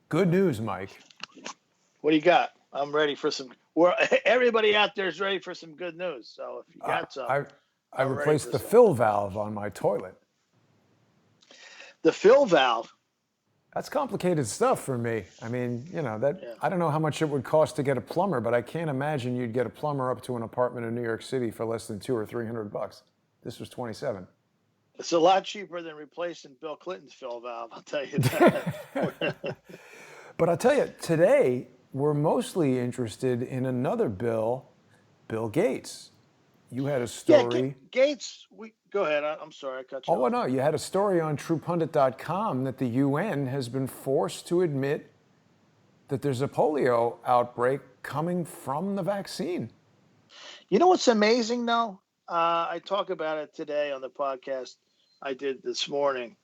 Good news, Mike. What do you got? I'm ready for some. Everybody out there is ready for some good news. So if you got some, I replaced the fill valve on my toilet. The fill valve. That's complicated stuff for me. I mean, I don't know how much it would cost to get a plumber, but I can't imagine you'd get a plumber up to an apartment in New York City for less than $200 or $300. This was $27. It's a lot cheaper than replacing Bill Clinton's fill valve, I'll tell you that. But I'll tell you, today we're mostly interested in another Bill Gates. You had a story. Yeah, Gates, go ahead. I'm sorry, I cut you off. Oh, no, you had a story on TruePundit.com that the UN has been forced to admit that there's a polio outbreak coming from the vaccine. You know what's amazing, though? I talk about it today on the podcast I did this morning.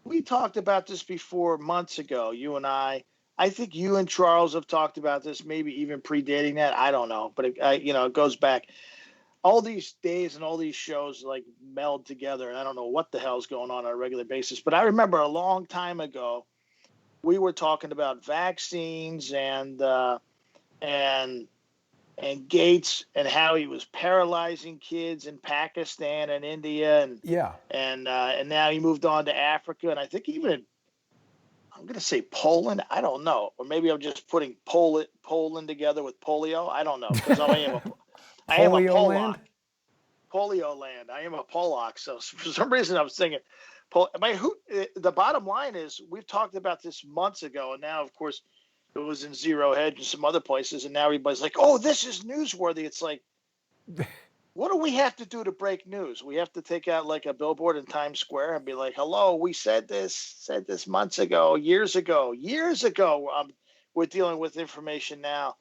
We talked about this before months ago, you and I. I think you and Charles have talked about this, maybe even predating that. I don't know, but it goes back. All these days and all these shows like meld together, and I don't know what the hell's going on a regular basis. But I remember a long time ago, we were talking about vaccines and Gates and how he was paralyzing kids in Pakistan and India, and now he moved on to Africa, and I think even I'm going to say Poland. I don't know, or maybe I'm just putting Poland together with polio. I don't know, because I am a Polak. Polio land. I am a Polak, so for some reason I was thinking. The bottom line is we've talked about this months ago, and now of course it was in Zero Hedge and some other places, and now everybody's like, "Oh, this is newsworthy." It's like, what do we have to do to break news? We have to take out like a billboard in Times Square and be like, "Hello, we said this months ago, years ago." We're dealing with information now.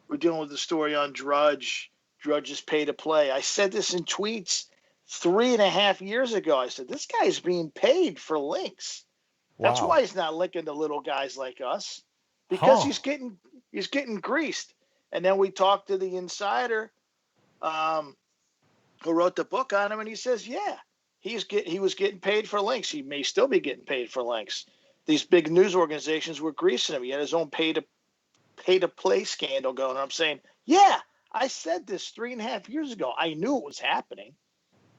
We're dealing with the story on Drudge. Drudge is pay to play. I said this in tweets 3.5 years ago. I said, this guy's being paid for links. Wow. That's why he's not linking to little guys like us, because he's getting greased. And then we talked to the insider who wrote the book on him, and he says, yeah, he was getting paid for links. He may still be getting paid for links. These big news organizations were greasing him. He had his own pay to play scandal going on. I'm saying, yeah, I said this 3.5 years ago. I knew it was happening,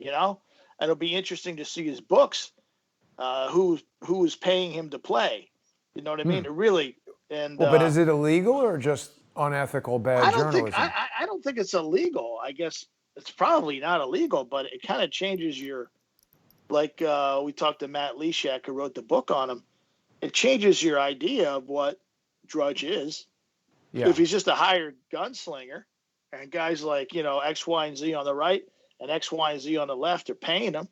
and it'll be interesting to see his books, who is paying him to play. You know what I mean? It really. And but is it illegal or just unethical bad journalism? I don't think it's illegal. I guess it's probably not illegal, but it kind of changes your, like we talked to Matt Leshak, who wrote the book on him. It changes your idea of what Drudge is. Yeah. If he's just a hired gunslinger, and guys like, X, Y, and Z on the right and X, Y, and Z on the left are paying him.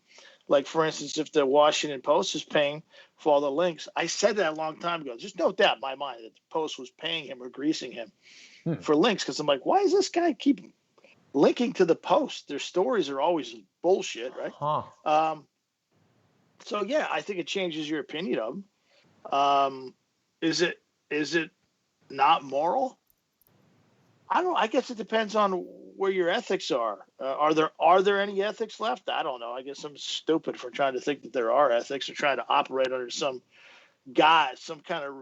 Like, for instance, if the Washington Post is paying for all the links, I said that a long time ago. There's no doubt in my mind that the Post was paying him or greasing him for links, because I'm like, why does this guy keep linking to the Post? Their stories are always bullshit, right? So, yeah, I think it changes your opinion of him. Is it not moral? I don't know. I guess it depends on where your ethics are. Are there any ethics left? I don't know. I guess I'm stupid for trying to think that there are ethics or trying to operate under some kind of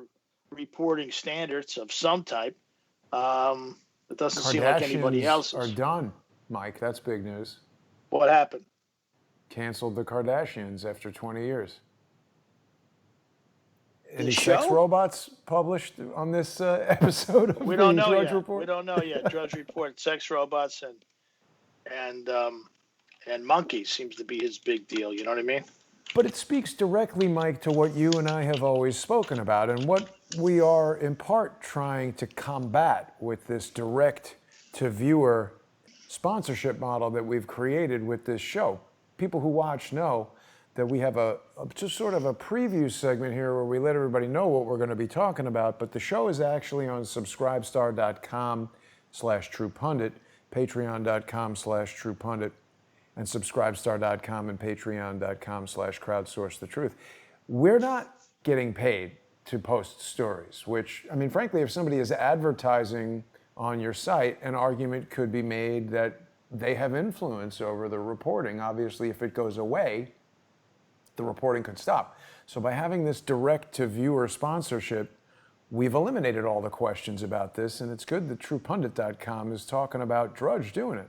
reporting standards of some type. It doesn't seem like anybody else's. Are done, Mike. That's big news. What happened? Canceled the Kardashians after 20 years. Any sex robots published on this episode of the Drudge Report? We don't know yet. Drudge Report, sex robots, and monkeys seems to be his big deal. You know what I mean? But it speaks directly, Mike, to what you and I have always spoken about, and what we are in part trying to combat with this direct-to-viewer sponsorship model that we've created with this show. People who watch know that we have just sort of a preview segment here where we let everybody know what we're going to be talking about, but the show is actually on subscribestar.com/TruePundit, patreon.com/TruePundit, and subscribestar.com and patreon.com/crowdsourcethetruth. We're not getting paid to post stories, which, I mean, frankly, if somebody is advertising on your site, an argument could be made that they have influence over the reporting. Obviously, if it goes away, the reporting could stop. So by having this direct-to-viewer sponsorship, we've eliminated all the questions about this, and it's good that TruePundit.com is talking about Drudge doing it.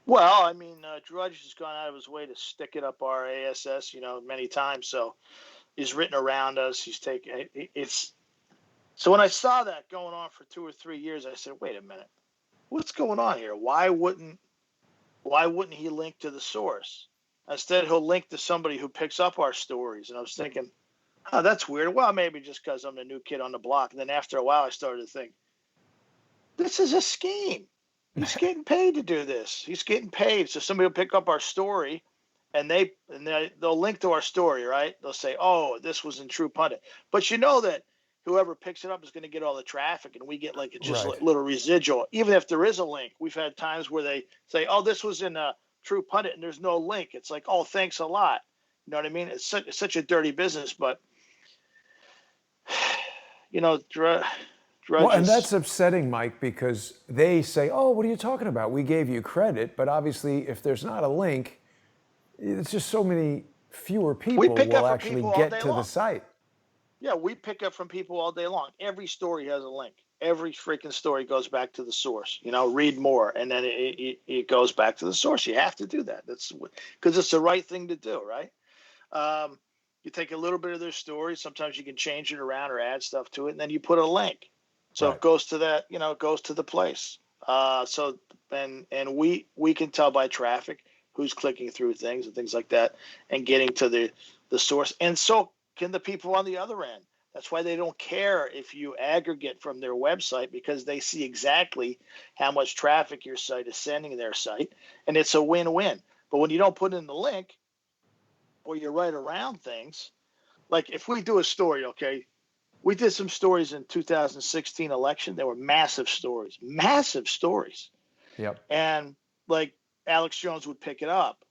Well, I mean, Drudge has gone out of his way to stick it up our ASS, many times. So he's written around us. He's taken it's. So when I saw that going on for 2 or 3 years, I said, "Wait a minute, what's going on here? Why wouldn't he link to the source? Instead, he'll link to somebody who picks up our stories." And I was thinking, "Oh, that's weird. Well, maybe just because I'm the new kid on the block." And then after a while, I started to think, "This is a scheme. He's getting paid to do this. He's getting paid." So somebody will pick up our story, and they'll link to our story, right? They'll say, "Oh, this was in True Pundit," but you know that whoever picks it up is going to get all the traffic, and we get like just a little residual. Even if there is a link, we've had times where they say, "Oh, this was in True Pundit," and there's no link. It's like, "Oh, thanks a lot." You know what I mean? It's such a dirty business, but Well, and that's upsetting, Mike, because they say, "Oh, what are you talking about? We gave you credit." But obviously, if there's not a link, it's just so many fewer people will actually get to the site. Yeah, we pick up from people all day long. Every story has a link. Every freaking story goes back to the source. Read more, and then it goes back to the source. You have to do that. That's because it's the right thing to do, right? You take a little bit of their story. Sometimes you can change it around or add stuff to it, and then you put a link. So it goes to that, it goes to the place. And we can tell by traffic who's clicking through things and things like that and getting to the source. And so can the people on the other end. That's why they don't care if you aggregate from their website, because they see exactly how much traffic your site is sending their site, and it's a win-win. But when you don't put in the link, or you write around things, like if we do a story, okay, we did some stories in 2016 election. They were massive stories. Yep. And like Alex Jones would pick it up,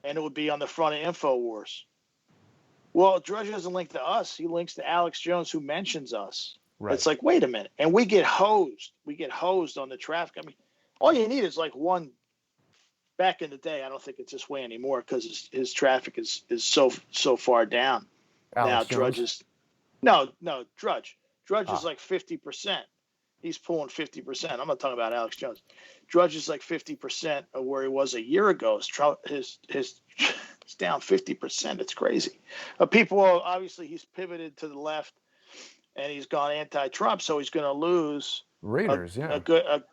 and it would be on the front of InfoWars. Well, Drudge doesn't link to us. He links to Alex Jones, who mentions us. Right. It's like, wait a minute. And we get hosed. We get hosed on the traffic. I mean, all you need is like one. Back in the day, I don't think it's this way anymore because his traffic is so far down. Alex now Jones? Drudge is no Drudge. Drudge is like 50%. He's pulling 50%. I'm not talking about Alex Jones. Drudge is like 50% of where he was a year ago. His it's down 50%. It's crazy. People, obviously, he's pivoted to the left, and he's gone anti-Trump, so he's going to lose readers. A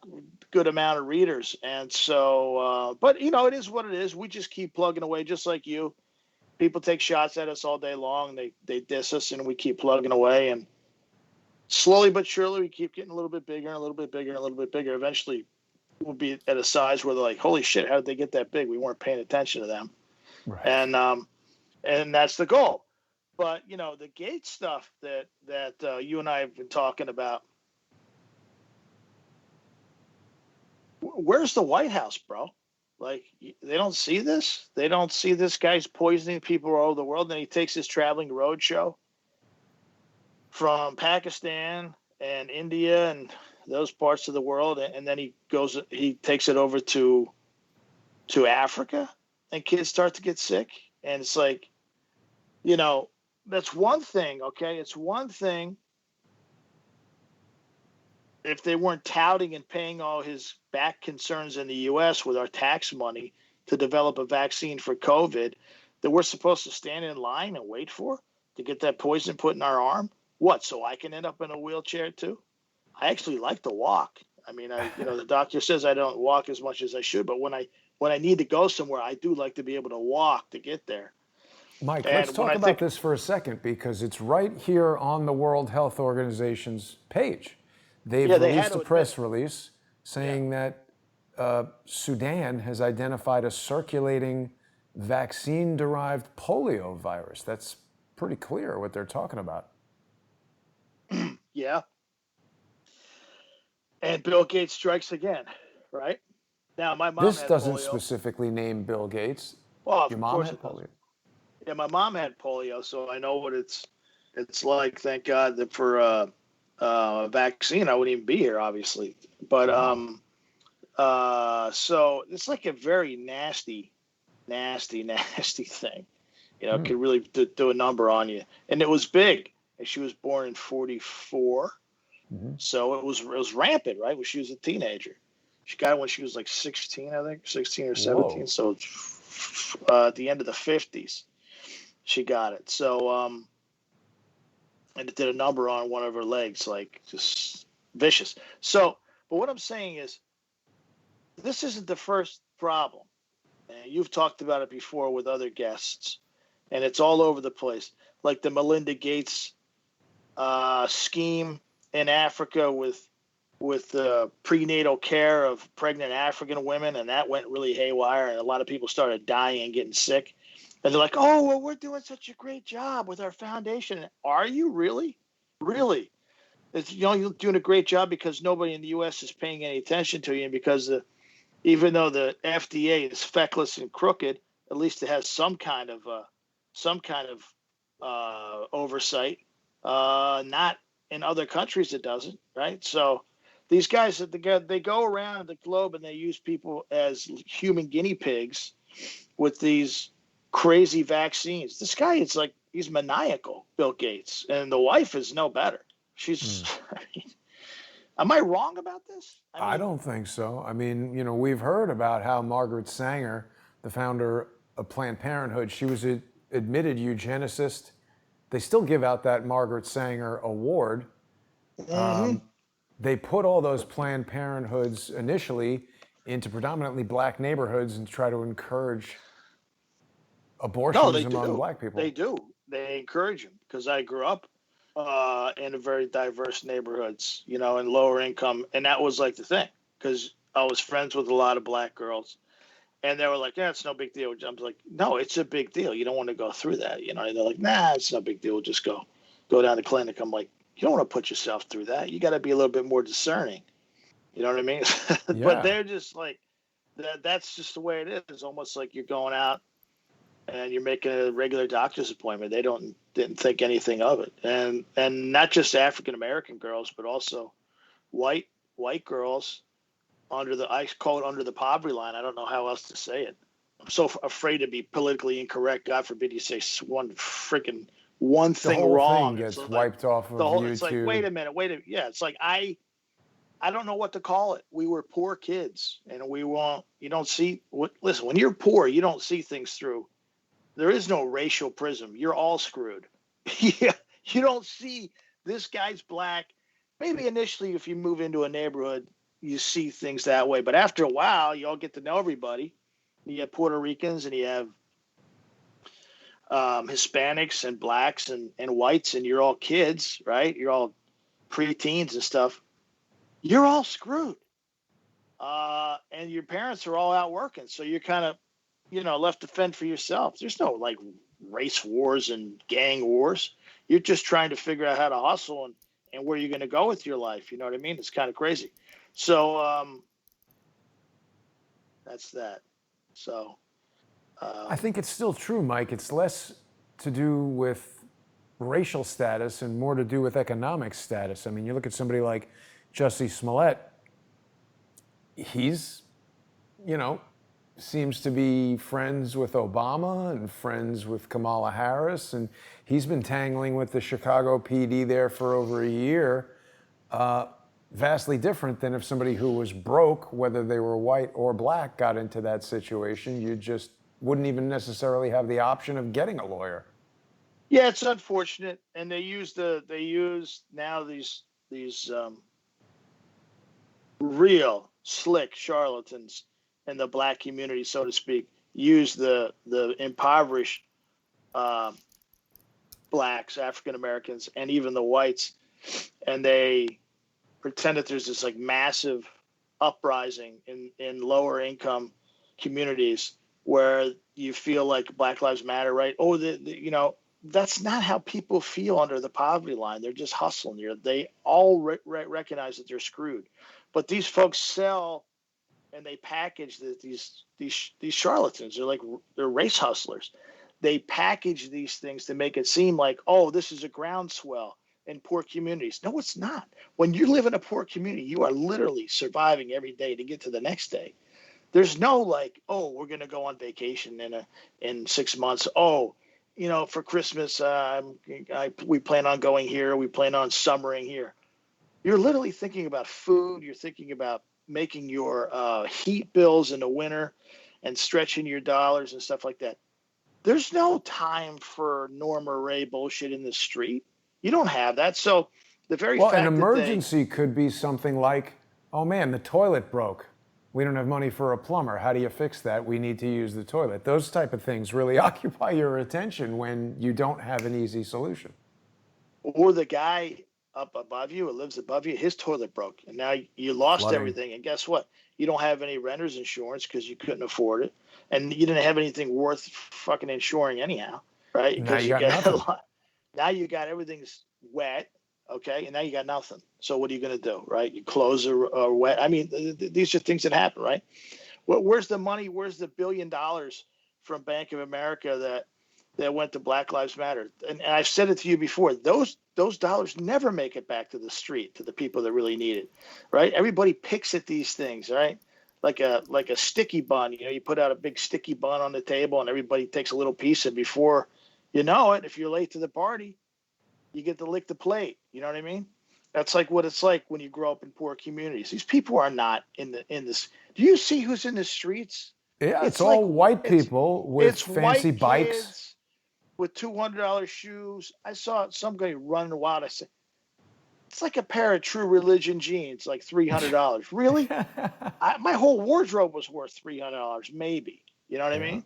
good amount of readers. And so, but it is what it is. We just keep plugging away, just like you. People take shots at us all day long. They diss us, and we keep plugging away. And slowly but surely, we keep getting a little bit bigger and a little bit bigger and a little bit bigger. Eventually, we'll be at a size where they're like, "Holy shit, how did they get that big? We weren't paying attention to them." Right. And that's the goal. But the Gates stuff that you and I have been talking about. Where's the White House, bro? Like, they don't see this. They don't see this guy's poisoning people all over the world. Then he takes his traveling roadshow from Pakistan and India and those parts of the world, and then he takes it over to Africa, and kids start to get sick. And it's like, that's one thing, okay? It's one thing if they weren't touting and paying all his back concerns in the U.S. with our tax money to develop a vaccine for COVID that we're supposed to stand in line and wait for to get that poison put in our arm. What? So I can end up in a wheelchair too? I actually like to walk. I mean, the doctor says I don't walk as much as I should, but when I need to go somewhere, I do like to be able to walk to get there. Mike, let's talk about this for a second, because it's right here on the World Health Organization's page. They've released a press release saying that Sudan has identified a circulating vaccine-derived poliovirus. That's pretty clear what they're talking about. Yeah. And Bill Gates strikes again, right? Now, my mom This had doesn't polio. Specifically name Bill Gates. Well, your mom had polio. Yeah, my mom had polio, so I know what it's like. Thank God that for a vaccine, I wouldn't even be here, obviously. But so it's like a very nasty thing. Could really do a number on you. And it was big. And she was born in 44. So it was rampant, right? When she was a teenager. She got it when she was like 16, I think, 16 or 17. Whoa. So at the end of the 50s, she got it. So, and it did a number on one of her legs, like just vicious. So, but what I'm saying is, this isn't the first problem. And you've talked about it before with other guests, and it's all over the place. Like the Melinda Gates scheme in Africa with prenatal care of pregnant African women, and that went really haywire, and a lot of people started dying and getting sick. And they're like, oh, well, we're doing such a great job with our foundation. Are you really? Really? You're doing a great job because nobody in the U.S. is paying any attention to you, and because even though the FDA is feckless and crooked, at least it has some kind of oversight. Not in other countries, it doesn't, right? So these guys, they go around the globe and they use people as human guinea pigs with these crazy vaccines. This guy is like, he's maniacal, Bill Gates, and the wife is no better. She's, I mean, am I wrong about this? I don't think so. I mean, we've heard about how Margaret Sanger, the founder of Planned Parenthood, she was an admitted eugenicist. They still give out that Margaret Sanger award. They put all those Planned Parenthoods initially into predominantly black neighborhoods and try to encourage abortions among black people. They do. They encourage them, because I grew up in a very diverse neighborhoods, in lower income. And that was like the thing, because I was friends with a lot of black girls. And they were like, yeah, it's no big deal. I'm like, no, it's a big deal. You don't want to go through that. And they're like, nah, it's no big deal. Just go down to clinic. I'm like, you don't want to put yourself through that. You got to be a little bit more discerning. You know what I mean? Yeah. But they're just like, that's just the way it is. It's almost like you're going out and you're making a regular doctor's appointment. They didn't think anything of it. And not just African-American girls, but also white girls I call it under the poverty line. I don't know how else to say it. I'm so afraid to be politically incorrect. God forbid you say one thing wrong. The whole thing gets wiped off of YouTube. It's like, wait a minute. Yeah, it's like I don't know what to call it. We were poor kids, and you don't see. Listen, when you're poor, you don't see things through. There is no racial prism. You're all screwed. Yeah, you don't see this guy's black. Maybe initially, if you move into a neighborhood, you see things that way. But after a while, you all get to know everybody. You have Puerto Ricans, and you have Hispanics and blacks and whites, and you're all kids, right? You're all preteens and stuff. You're all screwed. And your parents are all out working. So you're kind of, left to fend for yourself. There's no like race wars and gang wars. You're just trying to figure out how to hustle and where you're going to go with your life. You know what I mean? It's kind of crazy. So that's that. So I think it's still true, Mike. It's less to do with racial status and more to do with economic status. I mean, you look at somebody like Jussie Smollett. He's, seems to be friends with Obama and friends with Kamala Harris, and he's been tangling with the Chicago PD there for over a year. Vastly different than if somebody who was broke, whether they were white or black, got into that situation. You just wouldn't even necessarily have the option of getting a lawyer. Yeah, it's unfortunate, and they use now these real slick charlatans in the black community, so to speak, use the impoverished blacks, African Americans, and even the whites, and they pretend that there's this like massive uprising in lower income communities where you feel like Black Lives Matter, right? Oh, that's not how people feel under the poverty line. They're just hustling. They all recognize that they're screwed. But these folks sell and they package these charlatans. They're race hustlers. They package these things to make it seem like, oh, this is a groundswell in poor communities. No, it's not. When you live in a poor community, you are literally surviving every day to get to the next day. There's no like, oh, we're going to go on vacation in 6 months. Oh, for Christmas, we plan on going here. We plan on summering here. You're literally thinking about food. You're thinking about making your heat bills in the winter and stretching your dollars and stuff like that. There's no time for Norma Ray bullshit in the street. You don't have that. So the very fact an emergency could be something like, oh man, the toilet broke. We don't have money for a plumber. How do you fix that? We need to use the toilet. Those type of things really occupy your attention when you don't have an easy solution. Or the guy up above you, or lives above you, his toilet broke, and now you lost Flooding. Everything. And guess what? You don't have any renter's insurance because you couldn't afford it, and you didn't have anything worth fucking insuring anyhow, right? Because Now you got nothing. Now you got everything's wet, okay, and now you got nothing. So what are you going to do, right? Your clothes are wet. I mean, these are things that happen, right? Where's the money? Where's the $1 billion from Bank of America that went to Black Lives Matter? And I've said it to you before. Those dollars never make it back to the street, to the people that really need it, right? Everybody picks at these things, right? Like a sticky bun. You put out a big sticky bun on the table, and everybody takes a little piece, and before you know it, if you're late to the party, you get to lick the plate. You know what I mean? That's like what it's like when you grow up in poor communities. These people are not in this. Do you see who's in the streets? Yeah, it's all white people with fancy bikes. With $200 shoes. I saw some guy running wild. I said, it's like a pair of True Religion jeans, like $300. Really? My whole wardrobe was worth $300, maybe. You know what I mean?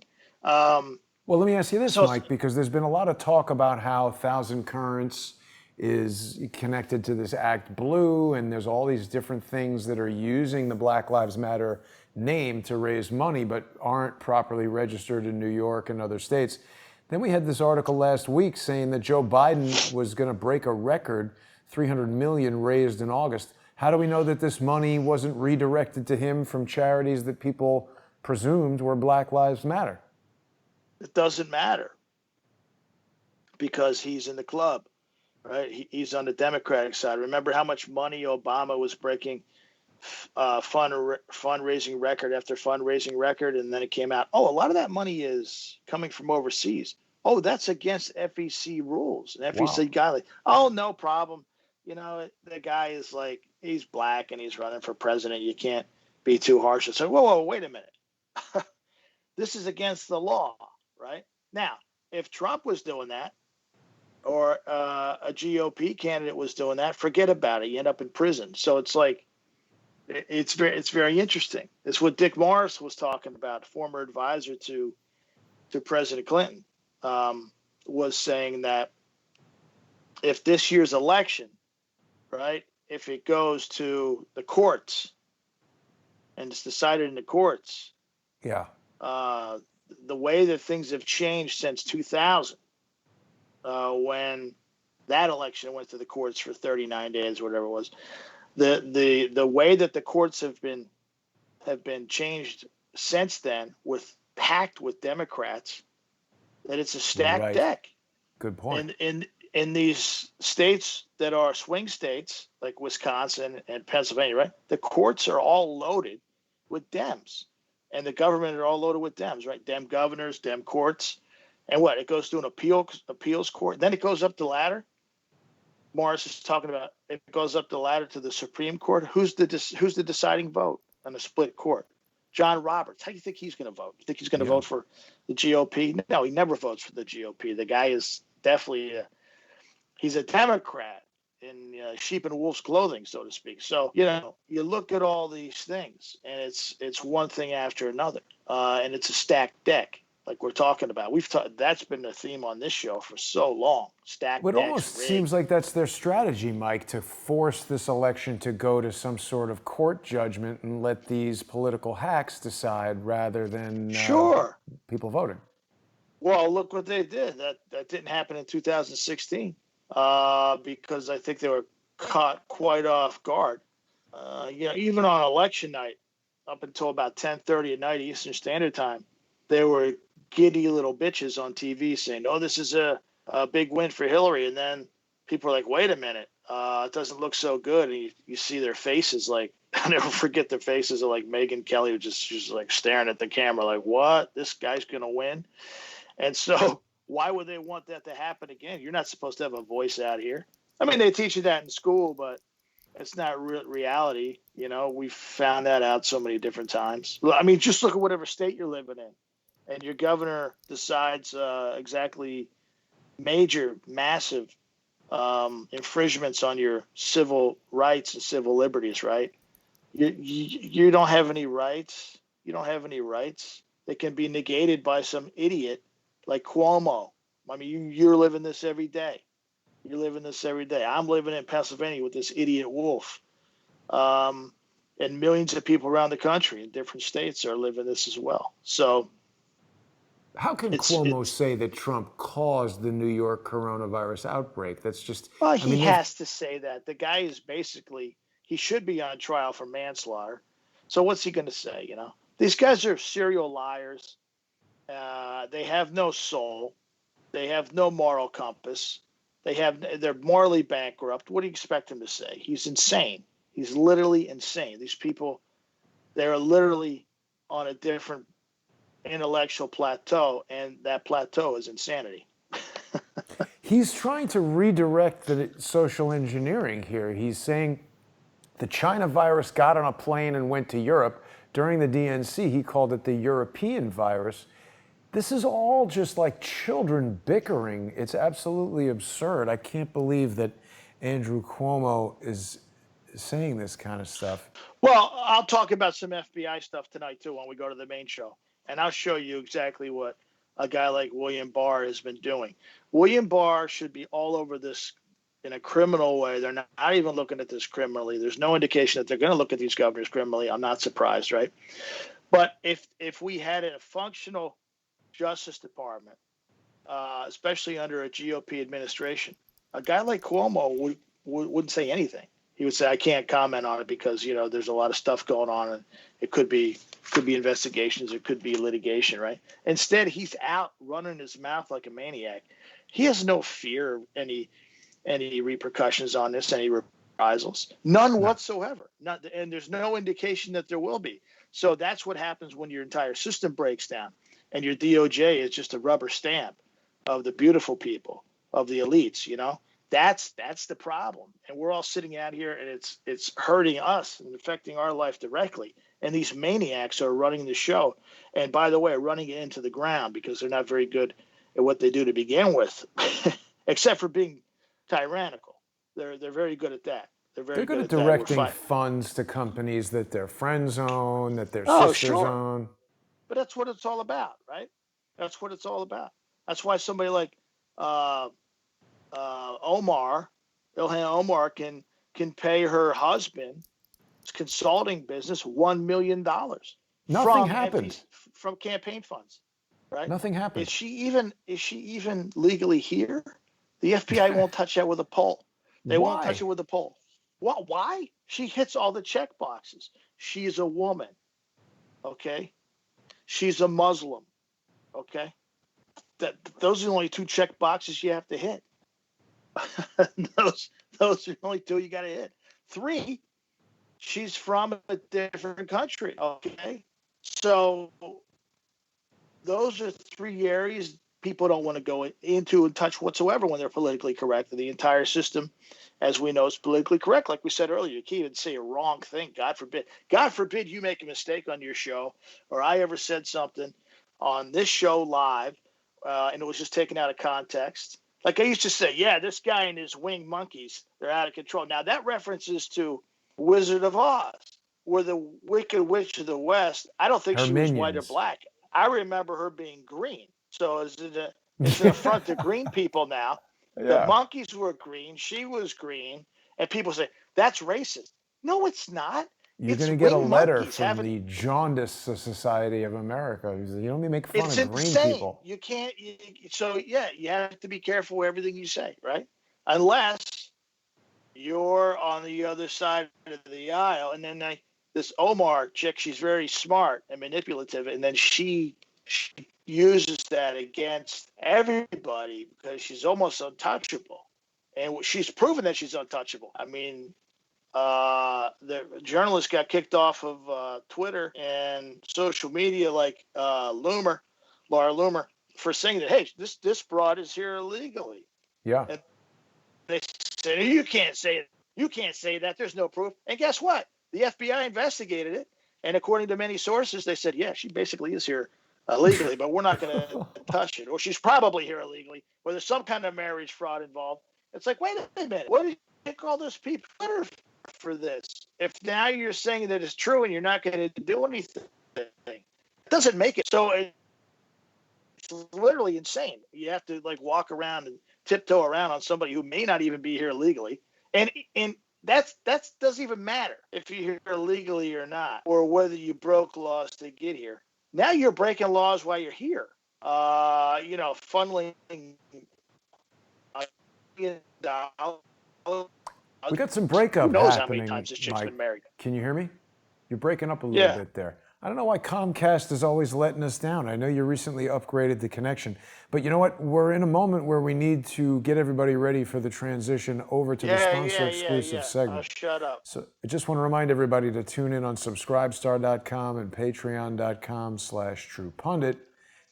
Well, let me ask you this, Mike, because there's been a lot of talk about how Thousand Currents is connected to this Act Blue, and there's all these different things that are using the Black Lives Matter name to raise money, but aren't properly registered in New York and other states. Then we had this article last week saying that Joe Biden was going to break a record, $300 million raised in August. How do we know that this money wasn't redirected to him from charities that people presumed were Black Lives Matter? It doesn't matter because he's in the club, right? He's on the Democratic side. Remember how much money Obama was breaking, fundraising record after fundraising record, and then it came out, oh, a lot of that money is coming from overseas. Oh, that's against FEC rules and FEC guidelines. Oh, no problem. The guy is like, he's black and he's running for president. You can't be too harsh. So, whoa, wait a minute. This is against the law, right? Now, if Trump was doing that, or a GOP candidate was doing that, forget about it. You end up in prison. So it's like, it's very interesting. It's what Dick Morris was talking about, former advisor to President Clinton, was saying that if this year's election, right, if it goes to the courts and it's decided in the courts, the way that things have changed since 2000, when that election went to the courts for 39 days, whatever it was, the way that the courts have been changed since then, packed with Democrats, that it's a stacked deck. Good point. And in these states that are swing states like Wisconsin and Pennsylvania, right, the courts are all loaded with Dems, and the government are all loaded with Dems, right? Dem governors, Dem courts, and what? It goes to an appeals court, then it goes up the ladder. Morris is talking about it goes up the ladder to the Supreme Court. Who's the deciding vote on a split court? John Roberts. How do you think he's going to vote? You think he's going to vote for the GOP? No, he never votes for the GOP. The guy is definitely he's a Democrat in sheep and wolf's clothing, so to speak. So you look at all these things, and it's one thing after another, and it's a stacked deck. Like we're talking about, that's been the theme on this show for so long. Stacked decks. It almost seems like that's their strategy, Mike, to force this election to go to some sort of court judgment and let these political hacks decide rather than people voting. Well, look what they did. That didn't happen in 2016 because I think they were caught quite off guard. Even on election night, up until about 10:30 at night Eastern Standard Time, they were giddy little bitches on TV saying, oh, this is a big win for Hillary. And then people are like, wait a minute, it doesn't look so good. And you see their faces, like, I'll never forget their faces of like Megyn Kelly, just like staring at the camera like, what? This guy's going to win? And so why would they want that to happen again? You're not supposed to have a voice out here. I mean, they teach you that in school, but it's not reality. You know, we've found that out so many different times. I mean, just look at whatever state you're living in, and your governor decides exactly major, massive infringements on your civil rights and civil liberties, right? You don't have any rights. You don't have any rights. They can be negated by some idiot like Cuomo. I mean, you're living this every day. You're living this every day. I'm living in Pennsylvania with this idiot Wolf. And millions of people around the country in different states are living this as well. So how can Cuomo say that Trump caused the New York coronavirus outbreak? That's just... Well, he has to say that. The guy is basically, he should be on trial for manslaughter. So what's he going to say, you know? These guys are serial liars. They have no soul. They have no moral compass. They're morally bankrupt. What do you expect him to say? He's insane. He's literally insane. These people, they're literally on a different intellectual plateau, and that plateau is insanity. He's trying to redirect the social engineering here. He's saying the China virus got on a plane and went to Europe. During the DNC, he called it the European virus. This is all just like children bickering. It's absolutely absurd. I can't believe that Andrew Cuomo is saying this kind of stuff. Well, I'll talk about some FBI stuff tonight, too, when we go to the main show. And I'll show you exactly what a guy like William Barr has been doing. William Barr should be all over this in a criminal way. They're not even looking at this criminally. There's no indication that they're going to look at these governors criminally. I'm not surprised, right? But if we had a functional Justice Department, especially under a GOP administration, a guy like Cuomo wouldn't say anything. He would say, I can't comment on it because, you know, there's a lot of stuff going on and it could be investigations, it could be litigation, right? Instead, he's out running his mouth like a maniac. He has no fear of any repercussions on this, any reprisals. None whatsoever. And there's no indication that there will be. So that's what happens when your entire system breaks down and your DOJ is just a rubber stamp of the beautiful people, of the elites, you know? That's the problem. And we're all sitting out here and it's hurting us and affecting our life directly. And these maniacs are running the show. And by the way, running it into the ground because they're not very good at what they do to begin with, except for being tyrannical. They're very good at that. They're good at directing funds to companies that their friends own, that their sisters own. But that's what it's all about, right? That's what it's all about. That's why somebody like Ilhan Omar can pay her husband's consulting business $1 million. Nothing happened from campaign funds, right? Nothing happened. Is she even legally here? The FBI won't touch that with a pole. They won't touch it with a pole. Well, why? She hits all the check boxes. She is a woman. Okay. She's a Muslim. Okay. Those are the only two check boxes you have to hit. those are the only two you got to hit. 3, she's from a different country. Okay. So those are 3 areas people don't want to go into and touch whatsoever when they're politically correct. And the entire system, as we know, is politically correct. Like we said earlier, you can't even say a wrong thing. God forbid. God forbid you make a mistake on your show or I ever said something on this show live and it was just taken out of context. Like I used to say, yeah, this guy and his winged monkeys, they're out of control. Now that references to Wizard of Oz, where the Wicked Witch of the West, I don't think she was white or black. I remember her being green. So it's an affront to green people now. Yeah. The monkeys were green. She was green. And people say, that's racist. No, it's not. You're going to get a letter from the Jaundice Society of America. You don't make fun of green people. You can't. You have to be careful with everything you say, right? Unless you're on the other side of the aisle. And then this Omar chick, she's very smart and manipulative. And then she uses that against everybody because she's almost untouchable. And she's proven that she's untouchable. I mean, the journalist got kicked off of Twitter and social media like Laura Loomer for saying that, hey, this broad is here illegally. Yeah. And they said, you can't say that. There's no proof. And guess what? The FBI investigated it. And according to many sources, they said, yeah, she basically is here illegally, but we're not going to touch it. Or she's probably here illegally, or there's some kind of marriage fraud involved. It's like, wait a minute. What did you call those people for this? If now you're saying that it's true and you're not going to do anything, it doesn't make it. So it's literally insane. You have to like walk around and tiptoe around on somebody who may not even be here legally. And that's doesn't even matter if you're here illegally or not, or whether you broke laws to get here. Now you're breaking laws while you're here. Funneling. We got some breakup Who knows happening, how many times this chick's Mike. been married? Can you hear me? You're breaking up a little bit there. I don't know why Comcast is always letting us down. I know you recently upgraded the connection, but you know what? We're in a moment where we need to get everybody ready for the transition over to the sponsor-exclusive segment. Shut up. So I just want to remind everybody to tune in on subscribestar.com and patreon.com/truepundit,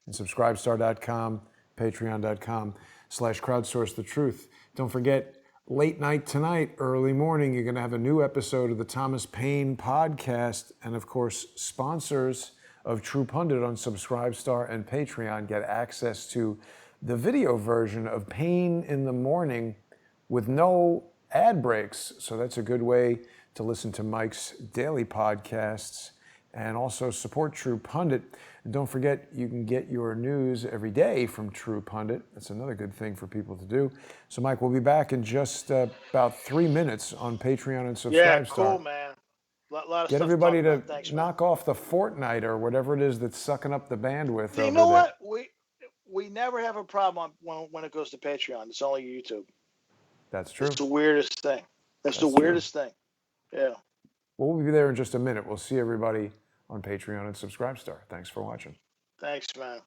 and subscribestar.com, patreon.com/crowdsourcethetruth. Don't forget, late night tonight, early morning, you're going to have a new episode of the Thomas Paine podcast. And of course, sponsors of True Pundit on Subscribestar and Patreon get access to the video version of Paine in the Morning with no ad breaks. So that's a good way to listen to Mike's daily podcasts and also support True Pundit. And don't forget, you can get your news every day from True Pundit. That's another good thing for people to do. So, Mike, we'll be back in just about 3 minutes on Patreon and Subscribestar. Yeah, cool, man. Lot of get stuff everybody to Thanks, knock off the Fortnite or whatever it is that's sucking up the bandwidth. You know what? We never have a problem when it goes to Patreon. It's only YouTube. That's true. It's the weirdest thing. That's the weirdest thing. Yeah. Well, we'll be there in just a minute. We'll see everybody on Patreon and Subscribestar. Thanks for watching. Thanks, man.